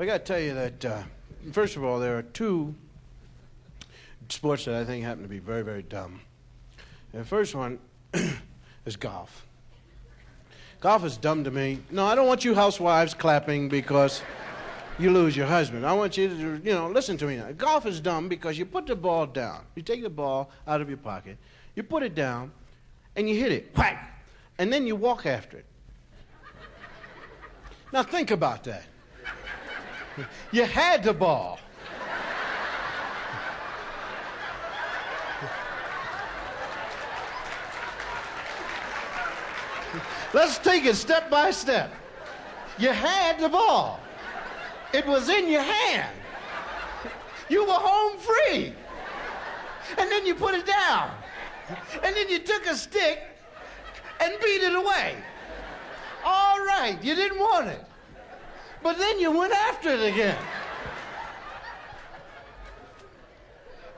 I got to tell you that, first of all, there are two sports that I think happen to be very, very dumb. And the first one is golf. Golf is dumb to me. No, I don't want you housewives clapping because you lose your husband. I want you to, listen to me now. Golf is dumb because you put the ball down. You take the ball out of your pocket, you put it down, and you hit it. Whack! And then you walk after it. Now think about that. You had the ball. Let's take it step by step. You had the ball. It was in your hand. You were home free. And then you put it down. And then you took a stick and beat it away. All right, you didn't want it. But then you went after it again.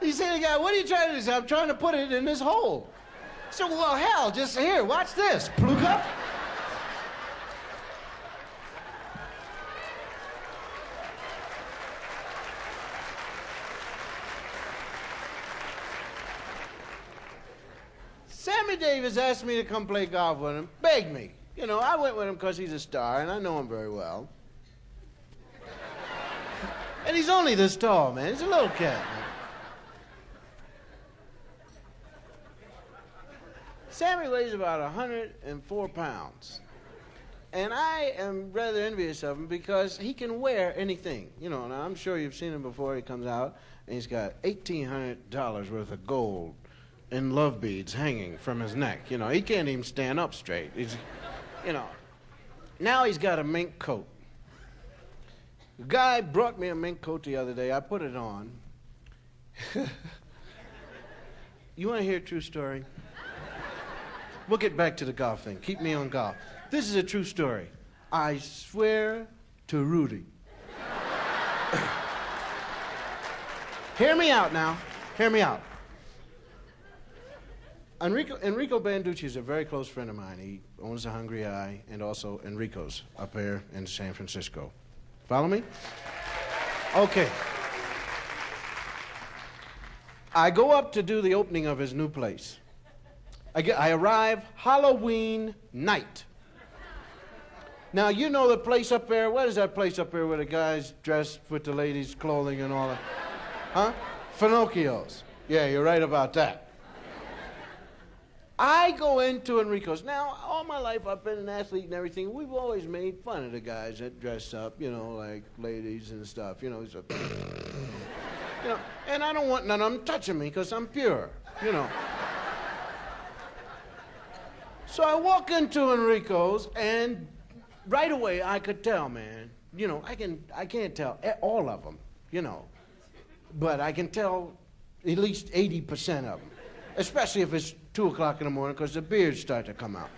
You say to the guy, what are you trying to do? He said, I'm trying to put it in this hole. So, well, hell, just here, watch this. Plug up. Sammy Davis asked me to come play golf with him, begged me. I went with him because he's a star, and I know him very well. And he's only this tall, man. He's a little cat, man. Sammy weighs about 104 pounds. And I am rather envious of him because he can wear anything. Now I'm sure you've seen him before. He comes out, and he's got $1,800 worth of gold and love beads hanging from his neck. He can't even stand up straight. He's, Now he's got a mink coat. The guy brought me a mink coat the other day. I put it on. You want to hear a true story? We'll get back to the golf thing. Keep me on golf. This is a true story. I swear to Rudy. Hear me out now. Hear me out. Enrico Banducci is a very close friend of mine. He owns the Hungry Eye and also Enrico's up here in San Francisco. Follow me? Okay. I go up to do the opening of his new place. I arrive Halloween night. Now, you know the place up there. What is that place up there where the guys dress with the ladies' clothing and all that? Huh? Finocchio's. Yeah, you're right about that. I go into Enrico's. Now, all my life I've been an athlete and everything. We've always made fun of the guys that dress up, like ladies and stuff. So, and I don't want none of them touching me because I'm pure, So I walk into Enrico's, and right away I could tell, man. I can't tell all of them, but I can tell at least 80% of them, especially if it's 2 o'clock in the morning because the beards start to come out.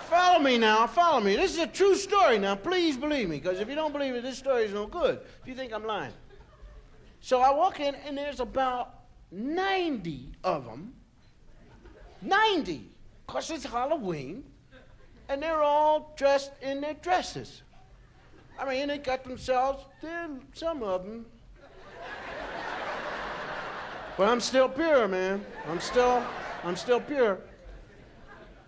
Follow me now, follow me. This is a true story now. Please believe me, because if you don't believe it, this story is no good if you think I'm lying. So I walk in, and there's about 90 of them. 90, because it's Halloween, and they're all dressed in their dresses. I mean, they got themselves, some of them. But I'm still pure, man. I'm still pure.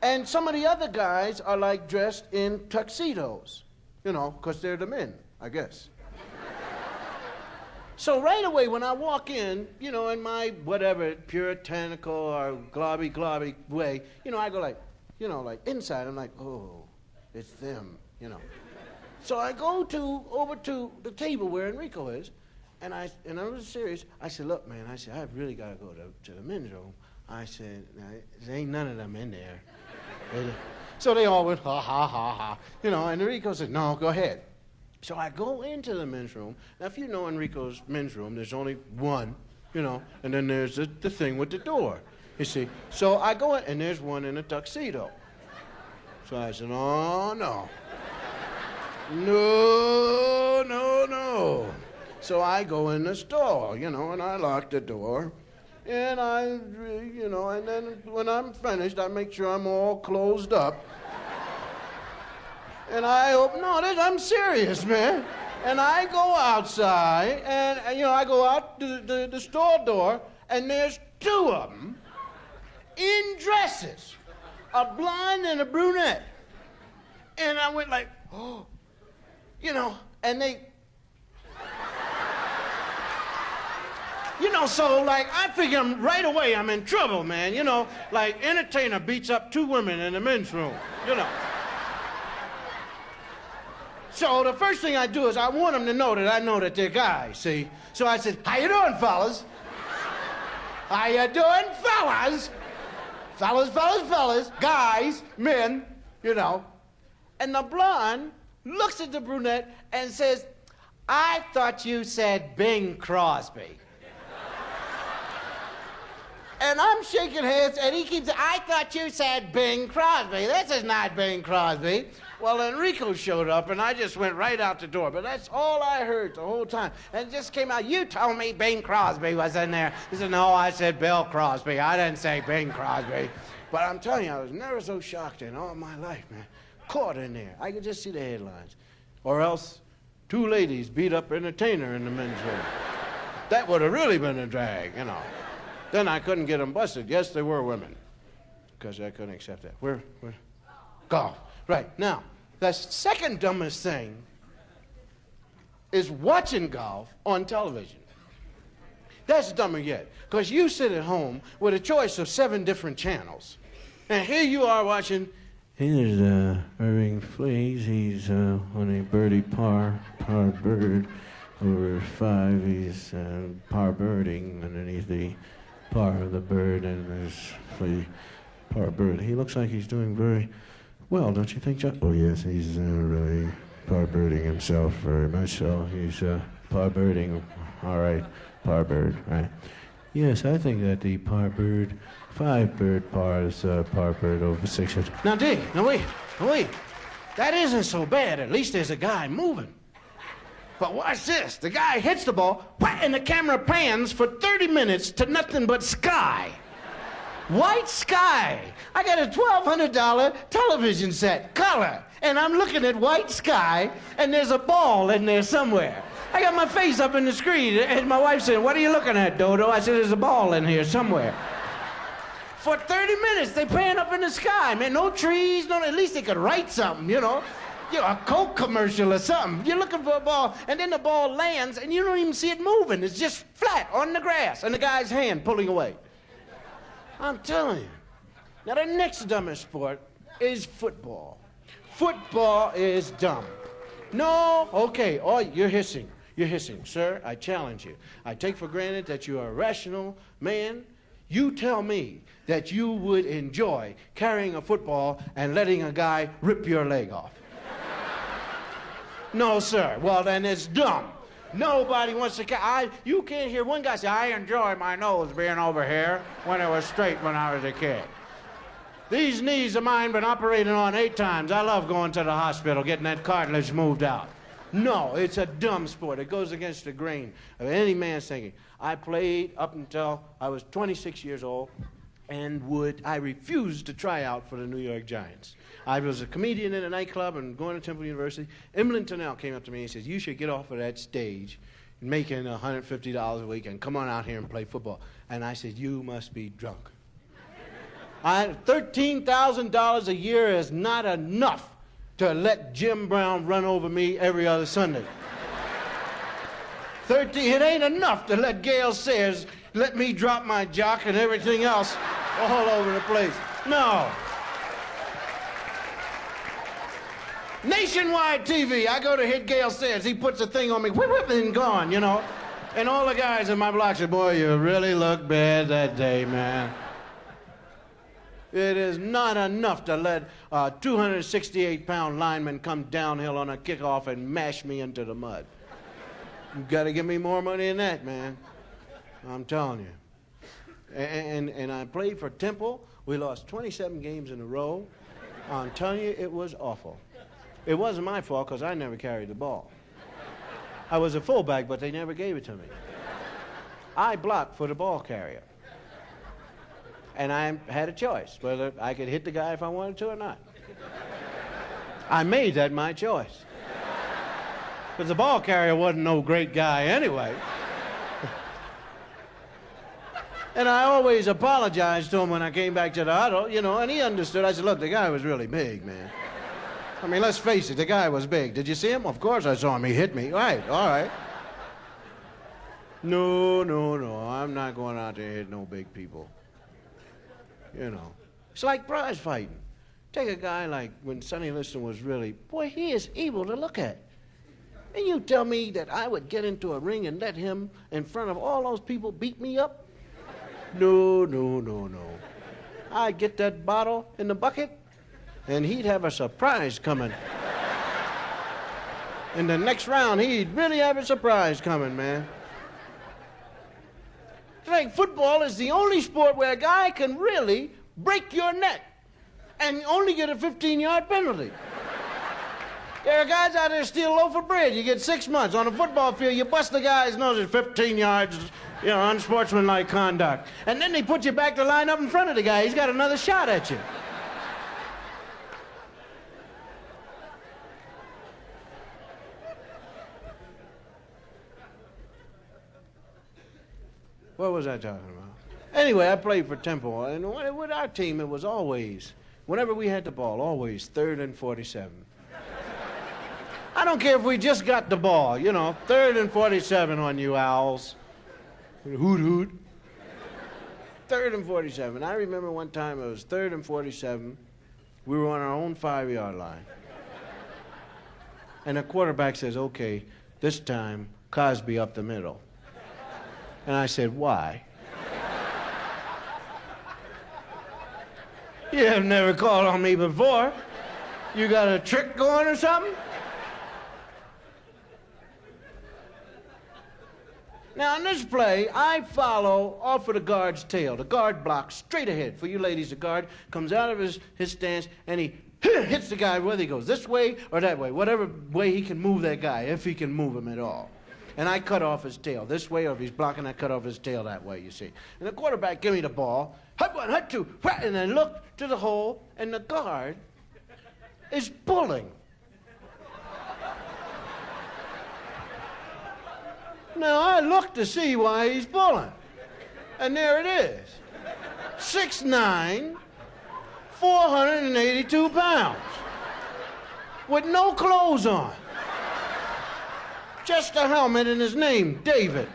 And some of the other guys are like dressed in tuxedos, because they're the men, I guess. So right away when I walk in, in my whatever puritanical or globby way, I go like, like inside, I'm like, oh, it's them, So I go over to the table where Enrico is, and I was serious. I said, look, man, I really got to go to the men's room. I said, there ain't none of them in there. So they all went, ha, ha, ha, ha. And Enrico said, no, go ahead. So I go into the men's room. Now, if you know Enrico's men's room, there's only one, and then there's the thing with the door, you see. So I go in, and there's one in a tuxedo. So I said, oh, no. No, no, no. So I go in the store, and I lock the door. And and then when I'm finished, I make sure I'm all closed up. And I hope, no, I'm serious, man. And I go outside, and I go out to the store door, and there's two of them in dresses, a blonde and a brunette. And I went like, oh, and they, so like I figure right away I'm in trouble, man. Like entertainer beats up two women in the men's room, So the first thing I do is I want them to know that I know that they're guys, see? So I said, how you doing, fellas? How you doing, fellas? Fellas, guys, men, And the blonde looks at the brunette and says, I thought you said Bing Crosby. And I'm shaking hands, and he keeps saying, I thought you said Bing Crosby. This is not Bing Crosby. Well, Enrico showed up, and I just went right out the door. But that's all I heard the whole time. And it just came out, you told me Bing Crosby was in there. He said, no, I said Bill Crosby. I didn't say Bing Crosby. But I'm telling you, I was never so shocked in all my life, man. Caught in there. I could just see the headlines. Or else, two ladies beat up entertainer in the men's room. That would have really been a drag, Then I couldn't get them busted. Yes, they were women. Because I couldn't accept that. We're golf. Right. Now, the second dumbest thing is watching golf on television. That's dumber yet. Because you sit at home with a choice of 7 different channels. And here you are watching. Here's Irving Flees. He's on a birdie par bird. Over 5, he's par birding underneath the par of the bird, and there's Flea par bird. He looks like he's doing very well, don't you think, John? Oh, yes, he's really par birding himself very much so. He's par birding, all right, par bird, right? Yes, I think that the par bird, 5 bird par is par bird over 6. Now, D, now wait. That isn't so bad. At least there's a guy moving. But watch this. The guy hits the ball, and the camera pans for 30 minutes to nothing but sky. White sky. I got a $1,200 television set, color, and I'm looking at white sky, and there's a ball in there somewhere. I got my face up in the screen, and my wife said, what are you looking at, Dodo? I said, there's a ball in here somewhere. For 30 minutes, they pan up in the sky, man. No trees, at least they could write something, a Coke commercial or something. You're looking for a ball, and then the ball lands, and you don't even see it moving. It's just flat on the grass, and the guy's hand pulling away. I'm telling you. Now, the next dumbest sport is football. Football is dumb. No, okay, oh, you're hissing. You're hissing. Sir, I challenge you. I take for granted that you're a rational man. You tell me that you would enjoy carrying a football and letting a guy rip your leg off. No, sir. Well, then it's dumb. Nobody wants to... You can't hear one guy say, I enjoy my nose being over here when it was straight when I was a kid. These knees of mine been operated on 8 times. I love going to the hospital, getting that cartilage moved out. No, it's a dumb sport. It goes against the grain of any man's thinking. I played up until I was 26 years old, and I refused to try out for the New York Giants. I was a comedian in a nightclub and going to Temple University. Emlyn Tunnell came up to me and says, you should get off of that stage making $150 a week and come on out here and play football. And I said, you must be drunk. $13,000 a year is not enough to let Jim Brown run over me every other Sunday. It ain't enough to let Gail Sayers let me drop my jock and everything else all over the place. No. Nationwide TV, I go to hit Gail Sayers. He puts a thing on me, whip, whip, and gone, And all the guys in my block said, boy, you really look bad that day, man. It is not enough to let a 268-pound lineman come downhill on a kickoff and mash me into the mud. You got to give me more money than that, man. I'm telling you. And I played for Temple. We lost 27 games in a row. I'm telling you, it was awful. It wasn't my fault because I never carried the ball. I was a fullback, but they never gave it to me. I blocked for the ball carrier. And I had a choice whether I could hit the guy if I wanted to or not. I made that my choice. Because the ball carrier wasn't no great guy anyway. And I always apologized to him when I came back to the huddle, you know, and he understood. I said, look, the guy was really big, man. I mean, let's face it, the guy was big. Did you see him? Of course I saw him. He hit me. Right, all right. No, I'm not going out there and hit no big people. You know. It's like prize fighting. Take a guy like when Sonny Liston was really, boy, he is evil to look at. And you tell me that I would get into a ring and let him, in front of all those people, beat me up? No. I'd get that bottle in the bucket, and he'd have a surprise coming. In the next round, he'd really have a surprise coming, man. It's like football is the only sport where a guy can really break your neck and only get a 15-yard penalty. There are guys out there steal a loaf of bread. You get 6 months. On a football field, you bust the guy's nose at 15 yards, you know, unsportsmanlike conduct. And then they put you back to line up in front of the guy. He's got another shot at you. What was I talking about? Anyway, I played for Temple, and with our team, it was always, whenever we had the ball, always 3rd and 47. I don't care if we just got the ball, you know, 3rd and 47 on you owls. Hoot, hoot. 3rd and 47. I remember one time it was 3rd and 47. We were on our own 5-yard line. And the quarterback says, okay, this time, Cosby up the middle. And I said, why? You have never called on me before. You got a trick going or something? Now, in this play, I follow off of the guard's tail. The guard blocks straight ahead. For you ladies, the guard comes out of his stance, and he hits the guy whether he goes this way or that way, whatever way he can move that guy, if he can move him at all. And I cut off his tail this way, or if he's blocking, I cut off his tail that way, you see. And the quarterback give me the ball, hut one, hut two, and I look to the hole, and the guard is pulling. Now, I look to see why he's pulling. And there it is. 6'9", 482 pounds. With no clothes on. Just a helmet and his name, David.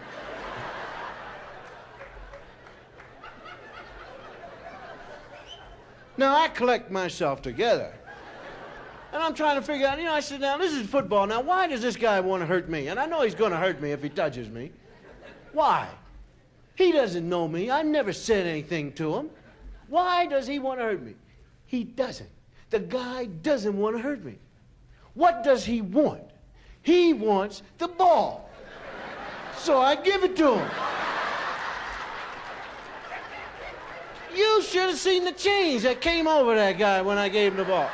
Now, I collect myself together. And I'm trying to figure out, you know, I said, now, this is football. Now, why does this guy want to hurt me? And I know he's going to hurt me if he touches me. Why? He doesn't know me. I never said anything to him. Why does he want to hurt me? He doesn't. The guy doesn't want to hurt me. What does he want? He wants the ball. So I give it to him. You should have seen the change that came over that guy when I gave him the ball.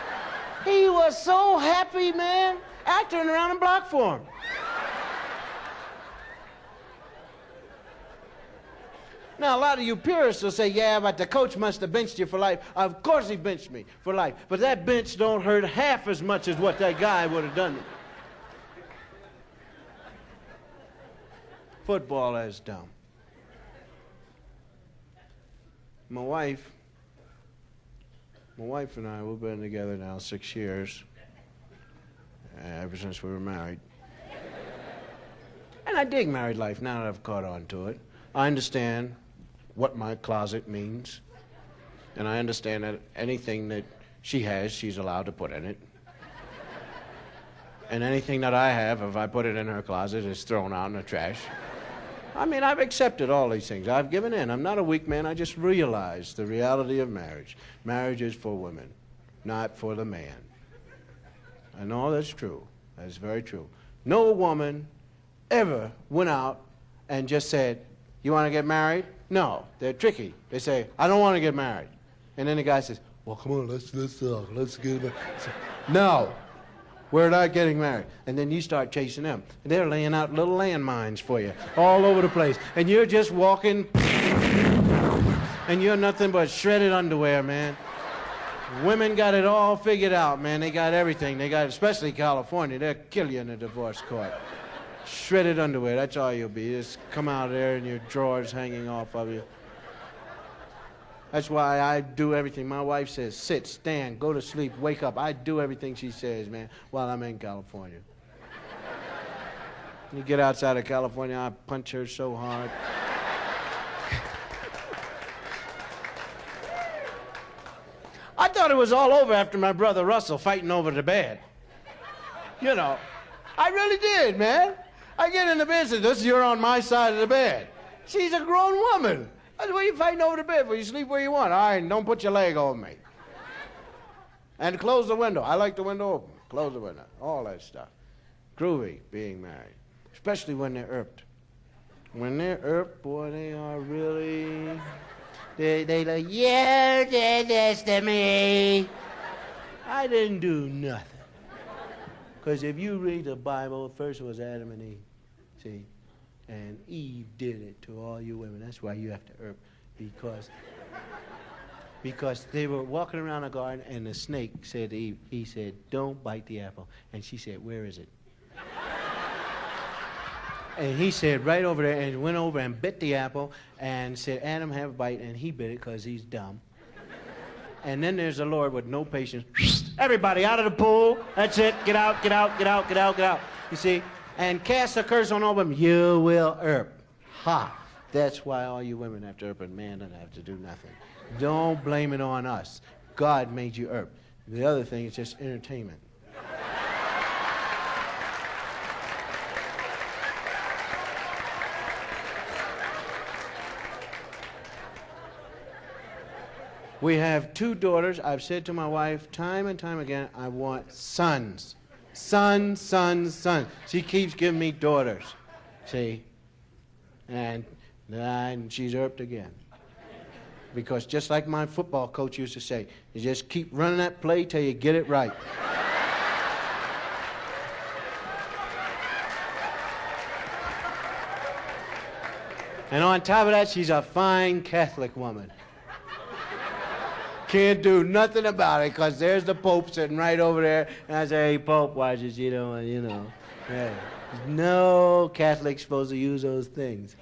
He was so happy, man. I turned around and blocked for him. Now, a lot of you purists will say, yeah, but the coach must have benched you for life. Of course he benched me for life. But that bench don't hurt half as much as what that guy would have done. Football is dumb. My wife and I, we've been together now 6 years, ever since we were married. And I dig married life now that I've caught on to it. I understand what my closet means, and I understand that anything that she has, she's allowed to put in it. And anything that I have, if I put it in her closet, is thrown out in the trash. I mean, I've accepted all these things. I've given in. I'm not a weak man. I just realize the reality of marriage. Marriage is for women, not for the man. I know that's true. That's very true. No woman ever went out and just said, you want to get married? No, they're tricky. They say, I don't want to get married. And then the guy says, well, come on, let's get married. No. We're not getting married. And then you start chasing them. And they're laying out little landmines for you all over the place. And you're just walking, and you're nothing but shredded underwear, man. Women got it all figured out, man. They got everything. They got, especially California, they'll kill you in a divorce court. Shredded underwear, that's all you'll be. Just come out there and your drawers hanging off of you. That's why I do everything. My wife says, sit, stand, go to sleep, wake up. I do everything she says, man, while I'm in California. You get outside of California, I punch her so hard. I thought it was all over after my brother Russell fighting over the bed. You know, I really did, man. I get in the bed and say, this, you're on my side of the bed. She's a grown woman. I said, what are you fighting over the bed for? You sleep where you want. All right, don't put your leg over me. And close the window. I like the window open. Close the window. All that stuff. Groovy being married, especially when they're irped. When they're irped, boy, they are really... They like, yeah, did this to me. I didn't do nothing. Because if you read the Bible, first was Adam and Eve, see? And Eve did it to all you women. That's why you have to irp. Because they were walking around the garden and the snake said to Eve, he said, don't bite the apple. And she said, where is it? And he said, right over there, and went over and bit the apple and said, Adam, have a bite, and he bit it because he's dumb. And then there's the Lord with no patience. Everybody out of the pool. That's it. Get out, get out, get out, get out, get out. You see? And cast a curse on all of them. You will irp. Ha. That's why all you women have to irp, and man doesn't have to do nothing. Don't blame it on us. God made you irp. The other thing is just entertainment. We have 2 daughters. I've said to my wife time and time again, I want sons. Son, son, son. She keeps giving me daughters. See? And she's irped again. Because just like my football coach used to say, you just keep running that play till you get it right. And on top of that, she's a fine Catholic woman. Can't do nothing about it because there's the Pope sitting right over there. And I say, hey, Pope, watch this, you know. Hey, no Catholic's supposed to use those things.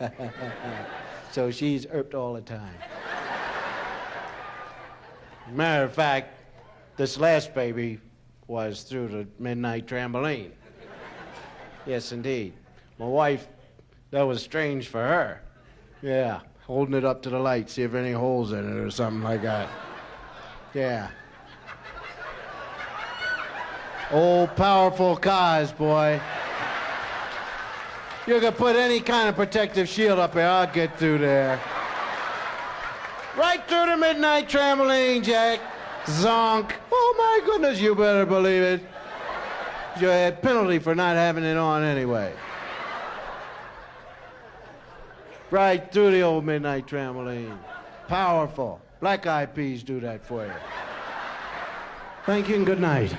So she's irped all the time. Matter of fact, this last baby was through the midnight trampoline. Yes, indeed. My wife, that was strange for her. Yeah, holding it up to the light, see if any holes in it or something like that. Yeah. Old powerful cars, boy. You can put any kind of protective shield up there, I'll get through there. Right through the midnight trampoline, Jack. Zonk. Oh my goodness, you better believe it. You had penalty for not having it on anyway. Right through the old midnight trampoline. Powerful. Black Eyed Peas do that for you. Thank you and good night.